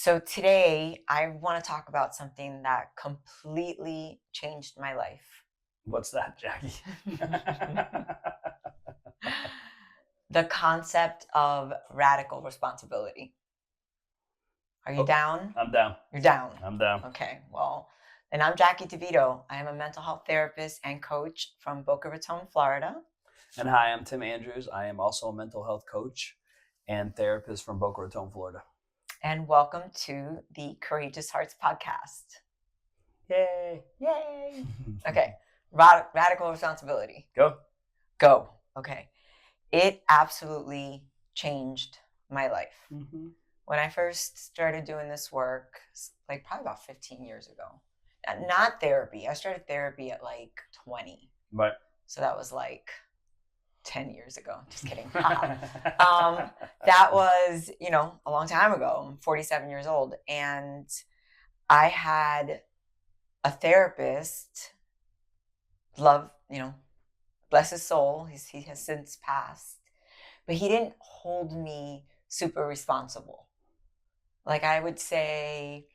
So today I want to talk about something that completely changed my life. What's that, Jackie? The concept of radical responsibility. Are you Oh, down? I'm down. You're down. I'm down. Okay, well, and I'm Jackie DeVito. I am a mental health therapist and coach from Boca Raton, Florida. And hi, I'm Tim Andrews. I am also a mental health coach and therapist from Boca Raton, Florida. And welcome to the Courageous Hearts podcast. Yay. Yay. Okay, radical responsibility. Go. Okay. It absolutely changed my life. Mm-hmm. When I first started doing this work, like probably about 15 years ago, not therapy. I started therapy at like 20. Right. So that was like 10 years ago. Just kidding. That was, a long time ago. I'm 47 years old. And I had a therapist, love, bless his soul. He has since passed. But he didn't hold me super responsible. Like I would say,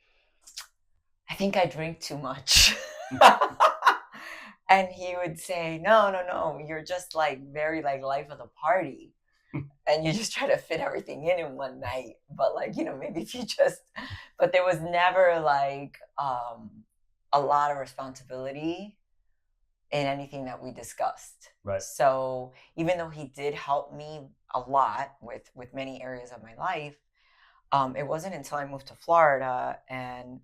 I think I drink too much. And he would say, no, you're just like very like life of the party. And you just try to fit everything in one night. But like, maybe if you but there was never like a lot of responsibility in anything that we discussed. Right. So even though he did help me a lot with many areas of my life, it wasn't until I moved to Florida and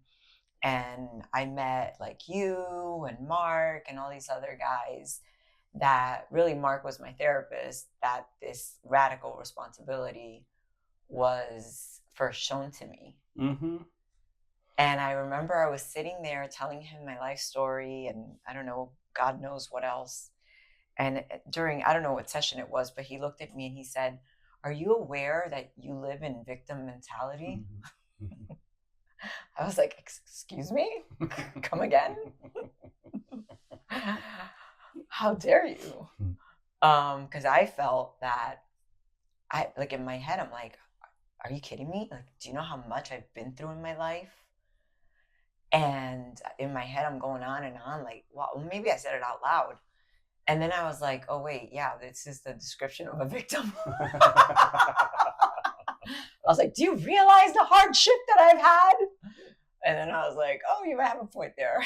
I met like you and Mark and all these other guys that really Mark was my therapist, that this radical responsibility was first shown to me. Mm-hmm. And I remember I was sitting there telling him my life story and I don't know, God knows what else. And during, I don't know what session it was, but he looked at me and he said, "Are you aware that you live in victim mentality?" Mm-hmm. I was like, "Excuse me? Come again?" How dare you? Because I felt that like in my head, I'm like, are you kidding me? Like, do you know how much I've been through in my life? And in my head, I'm going on and on like, well, maybe I said it out loud. And then I was like, oh, wait, yeah, this is the description of a victim. I was like, do you realize the hardship that I've had? And then I was like, oh, you have a point there.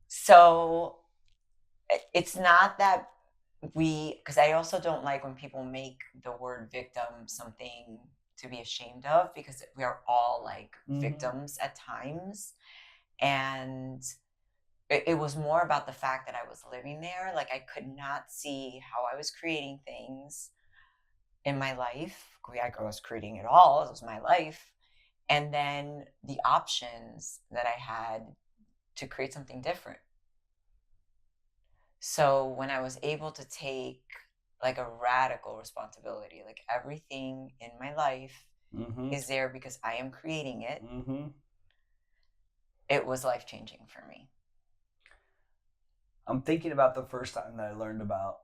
So it's not that because I also don't like when people make the word victim something to be ashamed of, because we are all like victims at times. And it was more about the fact that I was living there. Like I could not see how I was creating things in my life. I was creating it all. It was my life. And then the options that I had to create something different. So when I was able to take like a radical responsibility, like everything in my life is there because I am creating it, it was life-changing for me. I'm thinking about the first time that I learned about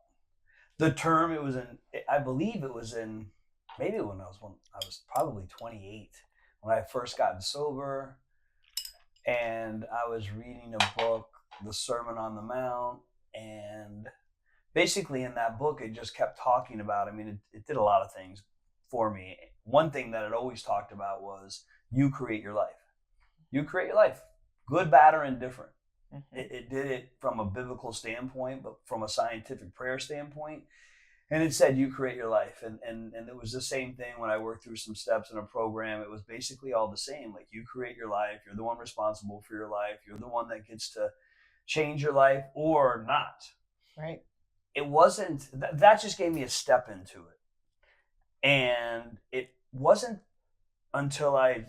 the term. It was I believe it was in, maybe when I was probably 28 when I first gotten sober, and I was reading a book, The Sermon on the Mount, and basically in that book it just kept talking about, it did a lot of things for me. One thing that it always talked about was you create your life. You create your life, good, bad, or indifferent. It did it from a biblical standpoint, but from a scientific prayer standpoint. And it said you create your life. And it was the same thing when I worked through some steps in a program. It was basically all the same. Like, you create your life. You're the one responsible for your life. You're the one that gets to change your life or not. Right. It wasn't, that just gave me a step into it. And it wasn't until I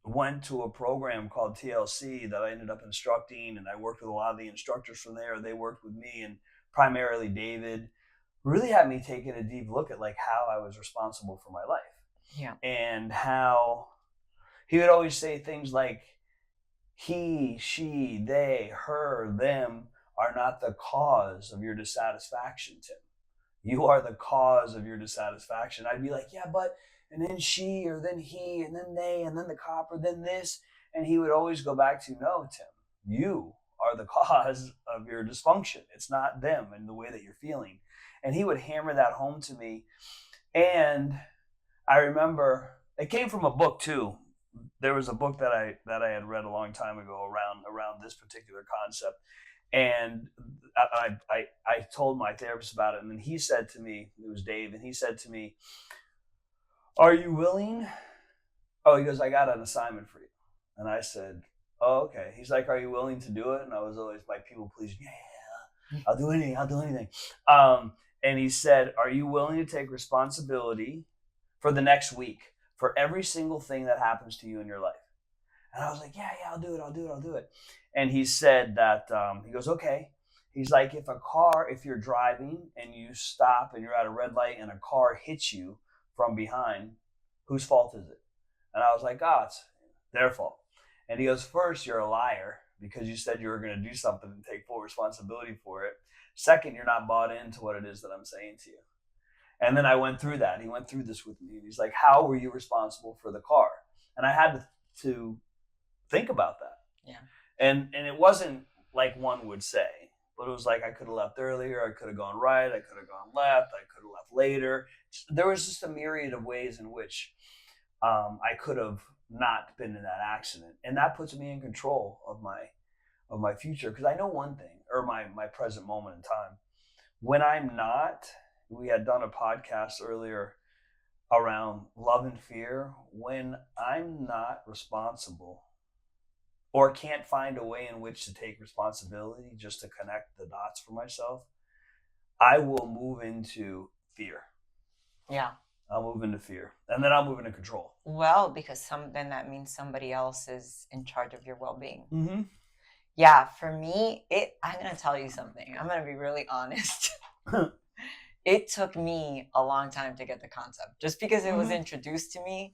went to a program called TLC that I ended up instructing, and I worked with a lot of the instructors from there. They worked with me, and primarily David really had me taking a deep look at like how I was responsible for my life. Yeah. And how he would always say things like, he, she, they, her, them are not the cause of your dissatisfaction, Tim. You are the cause of your dissatisfaction. I'd be like, yeah, but, and then she, or then he, and then they, and then the cop, or then this. And he would always go back to, no, Tim, you are the cause of your dysfunction. It's not them and the way that you're feeling. And he would hammer that home to me. And I remember it came from a book too. There was a book that I had read a long time ago around this particular concept. And I told my therapist about it, and then he said to me, it was Dave, and he said to me, "Are you willing?" Oh, he goes, "I got an assignment for you." And I said, "Oh, okay." He's like, "Are you willing to do it?" And I was always my people pleaser. Yeah, I'll do anything. I'll do anything. And he said, "Are you willing to take responsibility for the next week for every single thing that happens to you in your life?" And I was like, yeah, I'll do it. And he said that, he goes, okay. He's like, if you're driving and you stop and you're at a red light and a car hits you from behind, whose fault is it? And I was like, oh, it's their fault. And he goes, first, you're a liar because you said you were going to do something and take full responsibility for it. Second, you're not bought into what it is that I'm saying to you. And then I went through that. He went through this with me. He's like, how were you responsible for the car? And I had to think about that. Yeah. And it wasn't like one would say, but it was like I could have left earlier, I could have gone right, I could have gone left, I could have left later. There was just a myriad of ways in which I could have not been in that accident. And that puts me in control of my future. Because I know one thing, or my present moment in time. When I'm not, we had done a podcast earlier around love and fear. When I'm not responsible or can't find a way in which to take responsibility just to connect the dots for myself, I will move into fear. Yeah. I'll move into fear. And then I'll move into control. Well, because then that means somebody else is in charge of your well-being. Mm-hmm. Yeah, for me, I'm going to tell you something. I'm going to be really honest. It took me a long time to get the concept. Just because it was introduced to me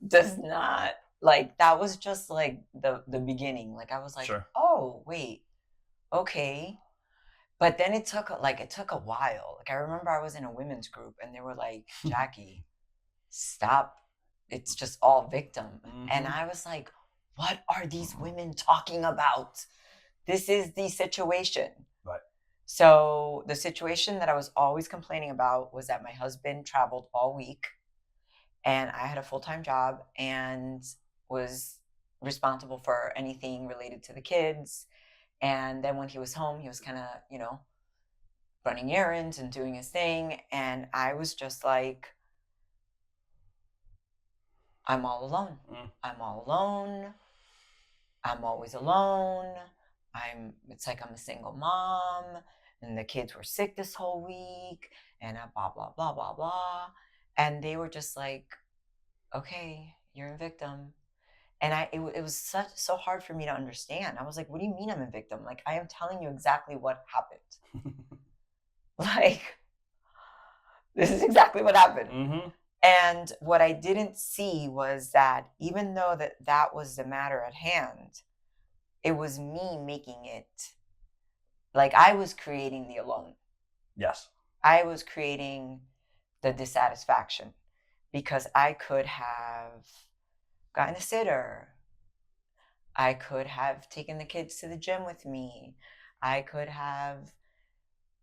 does not, like, that was just like the beginning. Like, I was like, sure. Oh, wait, okay. But then it took a while. Like, I remember I was in a women's group and they were like, Jackie, stop. It's just all victim. Mm-hmm. And I was like, what are these women talking about? This is the situation. Right. So the situation that I was always complaining about was that my husband traveled all week and I had a full-time job and was responsible for anything related to the kids. And then when he was home, he was kind of, running errands and doing his thing. And I was just like, I'm all alone. I'm all alone. I'm always alone. It's like I'm a single mom and the kids were sick this whole week and blah, blah, blah, blah, blah. And they were just like, okay, you're a victim. And it was so hard for me to understand. I was like, what do you mean I'm a victim? Like, I am telling you exactly what happened. Like, this is exactly what happened. Mm-hmm. And what I didn't see was that even though that was the matter at hand, it was me making it, like I was creating the alone. Yes. I was creating the dissatisfaction because I could have gotten a sitter. I could have taken the kids to the gym with me. I could have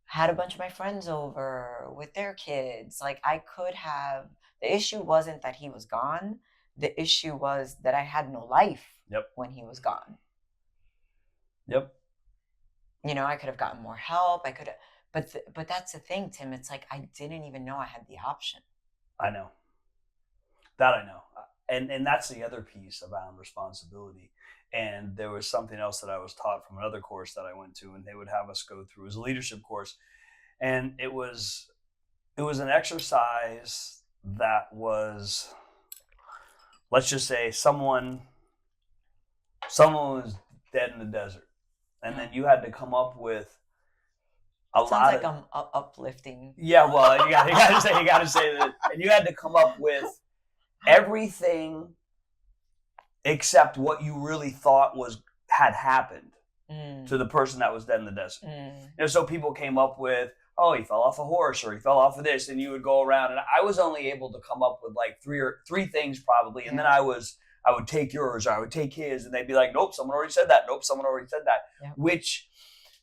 had a bunch of my friends over with their kids. Like the issue wasn't that he was gone. The issue was that I had no life when he was gone. Yep. I could have gotten more help. I could have, but that's the thing, Tim. It's like I didn't even know I had the option. I know. That I know. And that's the other piece around responsibility. And there was something else that I was taught from another course that I went to, and they would have us go through. It was a leadership course. And it was an exercise that was, let's just say someone was dead in the desert. And then you had to come up with Sounds like I'm uplifting. Yeah, well, you gotta say that. And you had to come up with everything except what you really thought had happened to the person that was dead in the desert. So people came up with, oh, he fell off a horse or he fell off of this, and you would go around, and I was only able to come up with like three things probably, and then I would take yours or I would take his, and they'd be like, nope, someone already said that. Nope, someone already said that. Yep. Which,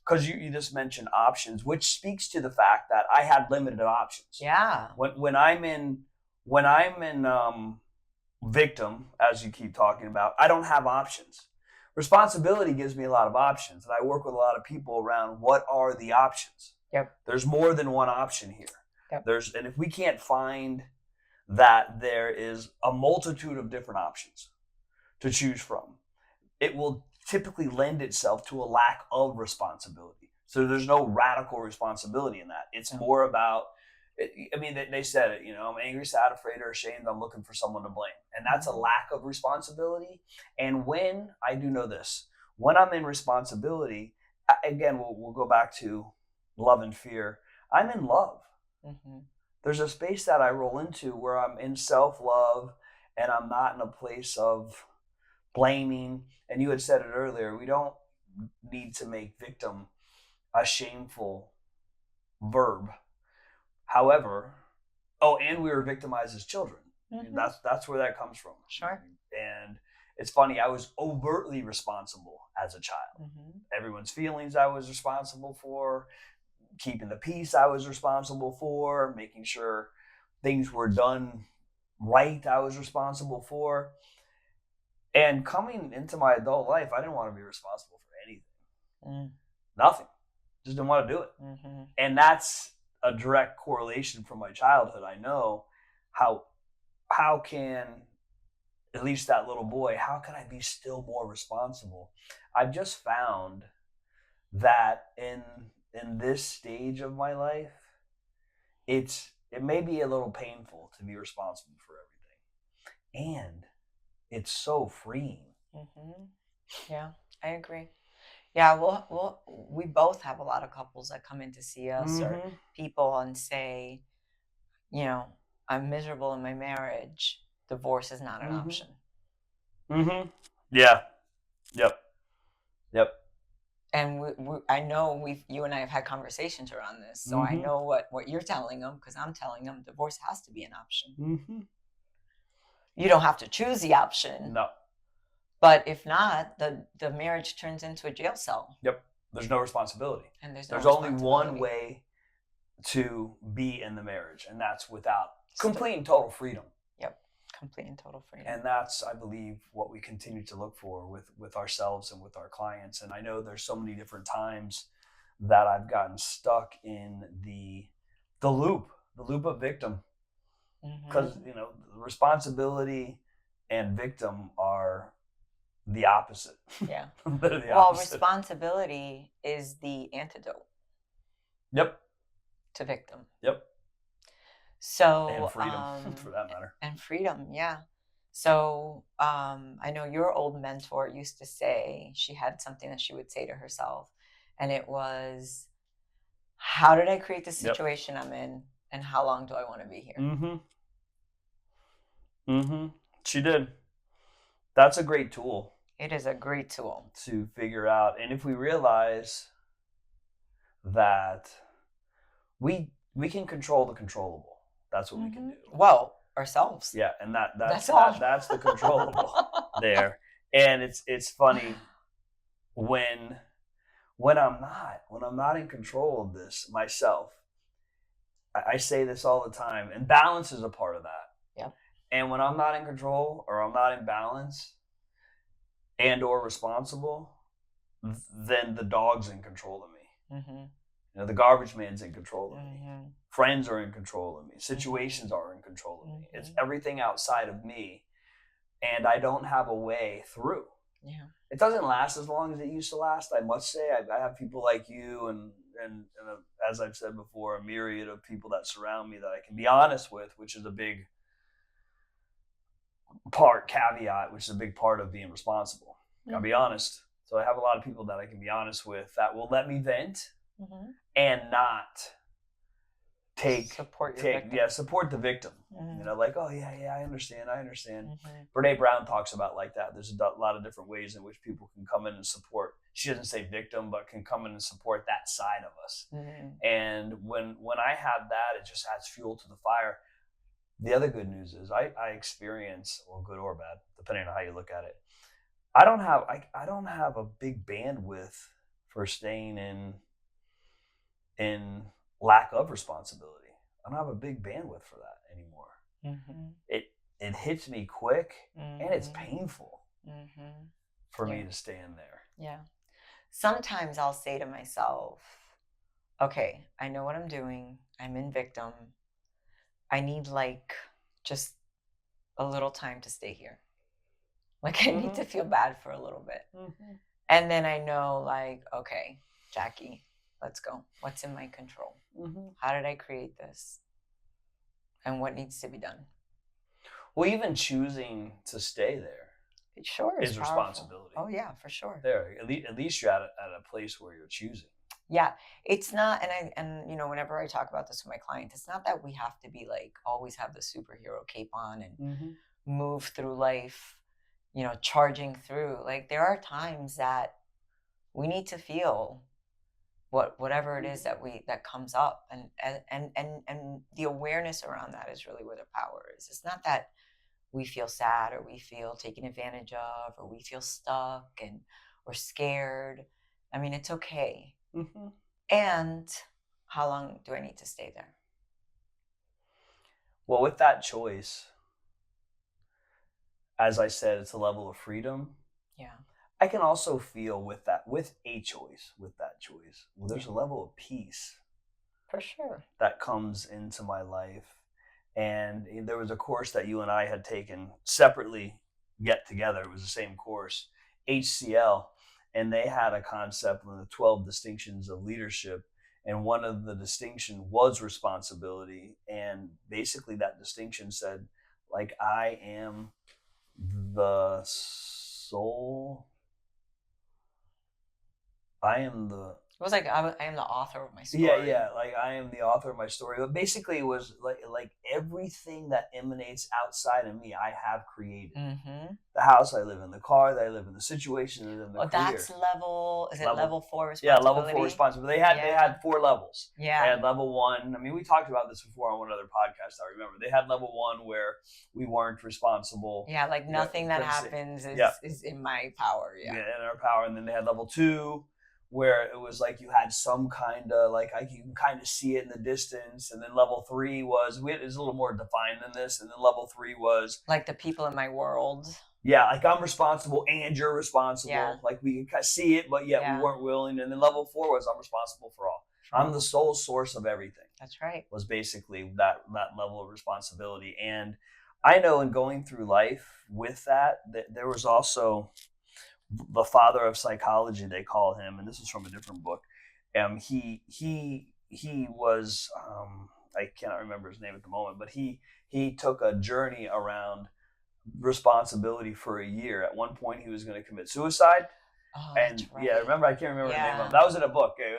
because you just mentioned options, which speaks to the fact that I had limited options. Yeah. When I'm in victim, as you keep talking about, I don't have options. Responsibility gives me a lot of options, and I work with a lot of people around what are the options. Yep. There's more than one option here. Yep. And if we can't find that there is a multitude of different options to choose from, it will typically lend itself to a lack of responsibility. So there's no radical responsibility in that. It's more about, I mean, they said it, I'm angry, sad, afraid, or ashamed. I'm looking for someone to blame. And that's a lack of responsibility. And when I do know this, when I'm in responsibility, again, we'll go back to love and fear. I'm in love. Mm-hmm. There's a space that I roll into where I'm in self-love and I'm not in a place of blaming. And you had said it earlier, we don't need to make victim a shameful verb. However, and we were victimized as children. Mm-hmm. That's where that comes from. Sure. And it's funny, I was overtly responsible as a child. Mm-hmm. Everyone's feelings I was responsible for. Keeping the peace I was responsible for. Making sure things were done right I was responsible for. And coming into my adult life, I didn't want to be responsible for anything. Nothing. Just didn't want to do it. Mm-hmm. And that's a direct correlation from my childhood. I know how can, at least that little boy, how can I be still more responsible? I've just found that in this stage of my life, it may be a little painful to be responsible for everything. And it's so freeing. Mm-hmm. Yeah, I agree. Yeah, we both have a lot of couples that come in to see us, or people, and say, I'm miserable in my marriage. Divorce is not an option. Mm-hmm. Yeah. Yep. And I know you and I have had conversations around this, so I know what you're telling them, because I'm telling them divorce has to be an option. Mm-hmm. You don't have to choose the option. No. But if not, the marriage turns into a jail cell. Yep. There's no responsibility. And there's only one way to be in the marriage, and that's without complete and total freedom. Yep. Complete and total freedom. And that's, I believe, what we continue to look for with ourselves and with our clients. And I know there's so many different times that I've gotten stuck in the loop of victim. Because, responsibility and victim are the opposite. Yeah. They're the well, opposite. Responsibility is the antidote. Yep. To victim. Yep. So, and freedom, for that matter. And freedom, yeah. So I know your old mentor used to say, she had something that she would say to herself, and it was, how did I create the situation I'm in, and how long do I want to be here? She did. That's a great tool. It is a great tool. To figure out. And if we realize that we can control the controllable, that's what we can do. Well, ourselves. Yeah, and that's the controllable there. And it's funny when I'm not in control of this myself. I say this all the time, and balance is a part of that. Yeah. And when I'm not in control, or I'm not in balance and or responsible, then the dog's in control of me. The garbage man's in control of me. Friends are in control of me. Situations are in control of me. It's everything outside of me, and I don't have a way through. Yeah. It doesn't last as long as it used to last, I must say. I have people like you and as I've said before, a myriad of people that surround me that I can be honest with, which is a big caveat, which is a big part of being responsible. Gotta be honest. So I have a lot of people that I can be honest with that will let me vent and not support the victim. Like, oh yeah, I understand. Brene Brown talks about like that. There's a lot of different ways in which people can come in and support. she doesn't say victim, but can come in and support that side of us. Mm-hmm. And when I have that, it just adds fuel to the fire. The other good news is I experience, well, good or bad, depending on how you look at it. I don't have a big bandwidth for staying in lack of responsibility. I don't have a big bandwidth for that anymore. Mm-hmm. It hits me quick, Mm-hmm. and it's painful for Yeah. me to stay in there. Yeah. Sometimes I'll say to myself, okay, I know what I'm doing. I'm in victim. I need like just a little time to stay here. Like I need to feel bad for a little bit. And then I know like, okay, Jackie, let's go. What's in my control? How did I create this? And what needs to be done? Well, even choosing to stay there sure is responsibility. Oh yeah, for sure. There, at least you're at a place where you're choosing. Yeah, it's not, and you know, whenever I talk about this with my clients, it's not that we have to be like always have the superhero cape on and move through life, you know, charging through. Like there are times that we need to feel whatever it is that comes up, and the awareness around that is really where the power is. It's not that we feel sad or we feel taken advantage of or we feel stuck and or scared. I mean, it's okay. And how long do I need to stay there? Well, with that choice, as I said, it's a level of freedom. Yeah. I can also feel with that choice, well, there's a level of peace. For sure. That comes into my life. And there was a course that you and I had taken separately, yet together. It was the same course, HCL. And they had a concept of the 12 distinctions of leadership. And one of the distinction was responsibility. And basically that distinction said, like, I am the soul. It was like I am the author of my story. Yeah, like I am the author of my story. But basically, it was like everything that emanates outside of me, I have created. The house I live in, the car that I live in, the situation I live in, the career. That's level 4 responsibility? Yeah, level 4 responsibility. They had 4 levels. Yeah. They had level 1. I mean, we talked about this before on one other podcast, I remember. They had level 1 where we weren't responsible. Yeah, like nothing that happens is in my power. Yeah, in our power. And then they had level 2, where it was like you had some kind of like you can kind of see it in the distance. And then level 3 was a little more defined than this. And then level 3 was like the people in my world. Yeah, like I'm responsible and you're responsible. Yeah. Like we can see it, but yet we weren't willing. And then level 4 was I'm responsible for all. I'm the sole source of everything. That's right. Was basically that level of responsibility. And I know in going through life with that there was also the father of psychology, they call him, and this is from a different book. He was I cannot remember his name at the moment, but he took a journey around responsibility for a year. At one point, he was going to commit suicide. Oh, and that's right. Yeah, remember, I can't remember the name of it. That was in a book. It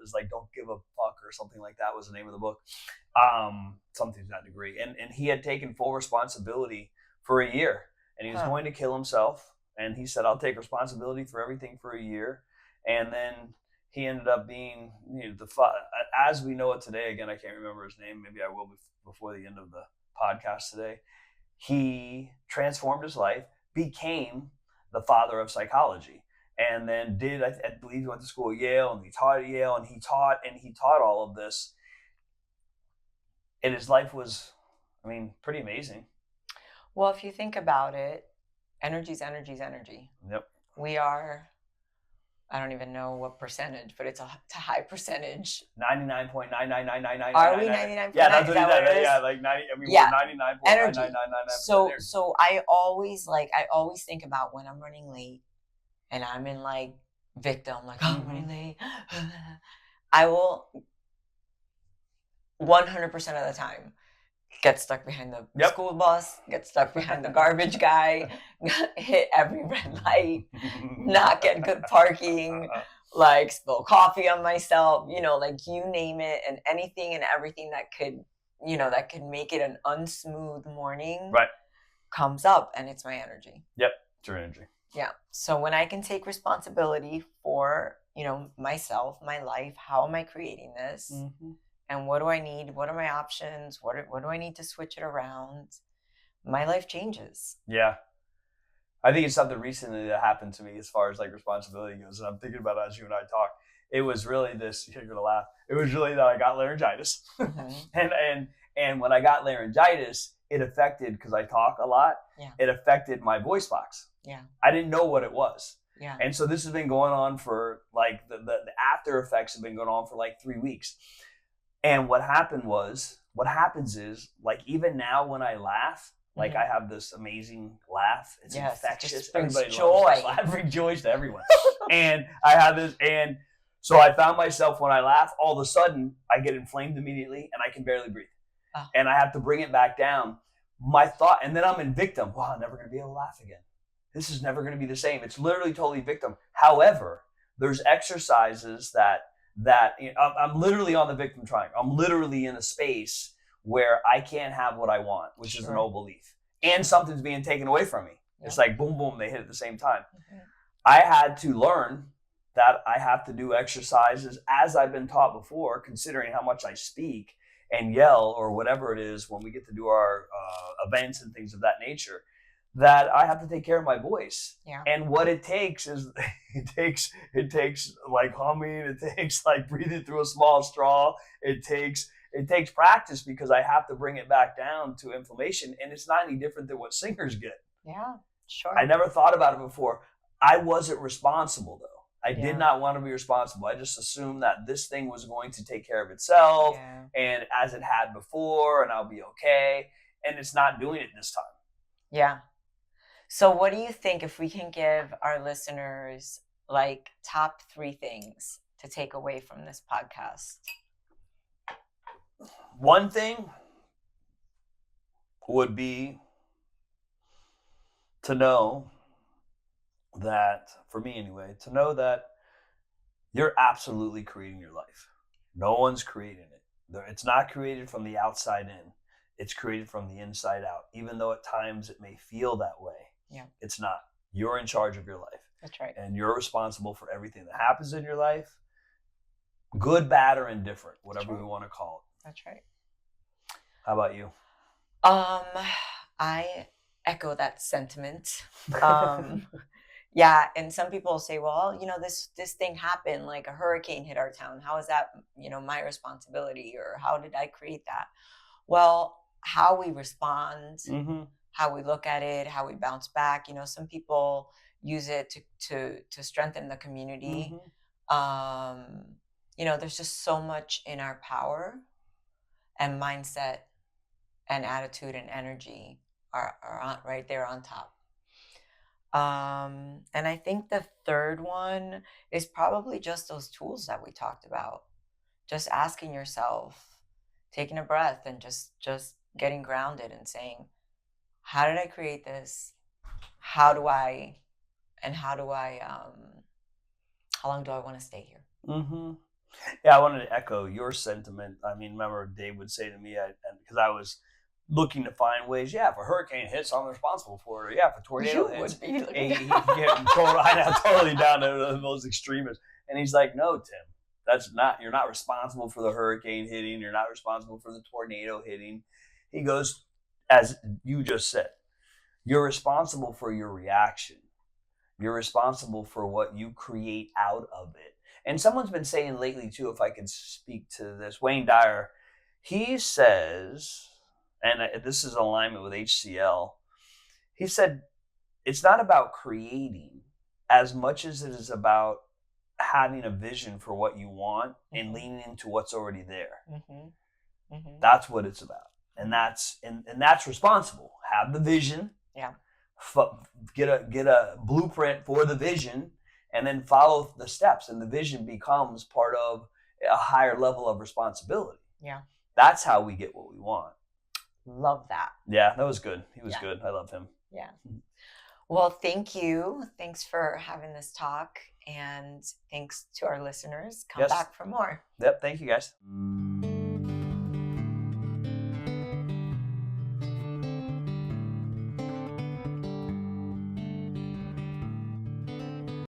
was like Don't Give a Fuck or something like that was the name of the book. Something to that degree. And he had taken full responsibility for a year, and he was going to kill himself. And he said, I'll take responsibility for everything for a year. And then he ended up being, as we know it today, again, I can't remember his name. Maybe I will before the end of the podcast today. He transformed his life, became the father of psychology, and then I believe he went to school at Yale, and he taught at Yale, and he taught all of this. And his life was, I mean, pretty amazing. Well, if you think about it, energy's energy. Yep. We are, I don't even know what percentage, but it's a high percentage. 99.99999. Are we 99.9? Yeah, that's what he said. Yeah, like 90. I mean, we're 99.999%. So I always think about when I'm running late, and I'm in like victim, like I'm running late. I will 100% of the time get stuck behind the school bus, get stuck behind the garbage guy, hit every red light, not get good parking, like spill coffee on myself, like you name it, and anything and everything that could make it an unsmooth morning right comes up, and it's my energy. Yep, it's your energy. Yeah. So when I can take responsibility for, myself, my life, how am I creating this? Mm-hmm. And what do I need? What are my options? What do I need to switch it around? My life changes. Yeah. I think it's something recently that happened to me as far as like responsibility goes. And I'm thinking about it as you and I talk. It was really this, you're gonna laugh. It was really that I got laryngitis. Mm-hmm. and when I got laryngitis, it affected, because I talk a lot, Yeah. it affected my voice box. Yeah. I didn't know what it was. Yeah. And so this has been going on for like the after effects have been going on for like 3 weeks. And what happens is, like, even now when I laugh, like, I have this amazing laugh. It's infectious. It just brings Everybody joy. loves this laugh. It brings joy to everyone. And I have this, and so I found myself when I laugh, all of a sudden I get inflamed immediately and I can barely breathe. Oh. And I have to bring it back down. My thought, and then I'm in victim. Wow, I'm never going to be able to laugh again. This is never going to be the same. It's literally totally victim. However, there's exercises that I'm literally on the victim triangle. I'm literally in a space where I can't have what I want, which is an old belief. And something's being taken away from me. Yep. It's like boom, boom, they hit at the same time. Okay. I had to learn that I have to do exercises as I've been taught before, considering how much I speak and yell or whatever it is when we get to do our events and things of that nature, that I have to take care of my voice. Yeah. And what it takes is it takes like humming, it takes like breathing through a small straw. It takes practice, because I have to bring it back down to inflammation, and it's not any different than what singers get. Yeah, sure. I never thought about it before. I wasn't responsible though. I did not want to be responsible. I just assumed that this thing was going to take care of itself, and as it had before, and I'll be okay. And it's not doing it this time. Yeah. So what do you think, if we can give our listeners like top 3 things to take away from this podcast? One thing would be to know that, for me anyway, to know that you're absolutely creating your life. No one's creating it. It's not created from the outside in. It's created from the inside out. Even though at times it may feel that way, it's not. You're in charge of your life. That's right. And you're responsible for everything that happens in your life, good, bad, or indifferent, whatever we want to call it. That's right. How about you? I echo that sentiment. Yeah, and some people say, well, this thing happened, like a hurricane hit our town. How is that, my responsibility, or how did I create that? Well, how we respond, how we look at it, how we bounce back. Some people use it to strengthen the community. There's just so much in our power, and mindset and attitude and energy are right there on top. And I think the third one is probably just those tools that we talked about. Just asking yourself, taking a breath, and just getting grounded and saying, how did I create this? How long do I want to stay here? Yeah, I wanted to echo your sentiment. I mean, remember Dave would say to me, because I was looking to find ways. Yeah, if a hurricane hits, I'm responsible for it. Or, yeah, if a tornado hits, totally down to the most extremist. And he's like, no, Tim, you're not responsible for the hurricane hitting. You're not responsible for the tornado hitting. He goes, as you just said, you're responsible for your reaction. You're responsible for what you create out of it. And someone's been saying lately too, if I could speak to this, Wayne Dyer, he says, and this is in alignment with HCL, he said, it's not about creating as much as it is about having a vision for what you want and leaning into what's already there. That's what it's about. And that's responsible. Have the vision. Yeah. Get a blueprint for the vision, and then follow the steps, and the vision becomes part of a higher level of responsibility. Yeah. That's how we get what we want. Love that. Yeah, that was good. He was good. I love him. Yeah. Well, thank you. Thanks for having this talk, and thanks to our listeners. Come back for more. Yep. Thank you, guys.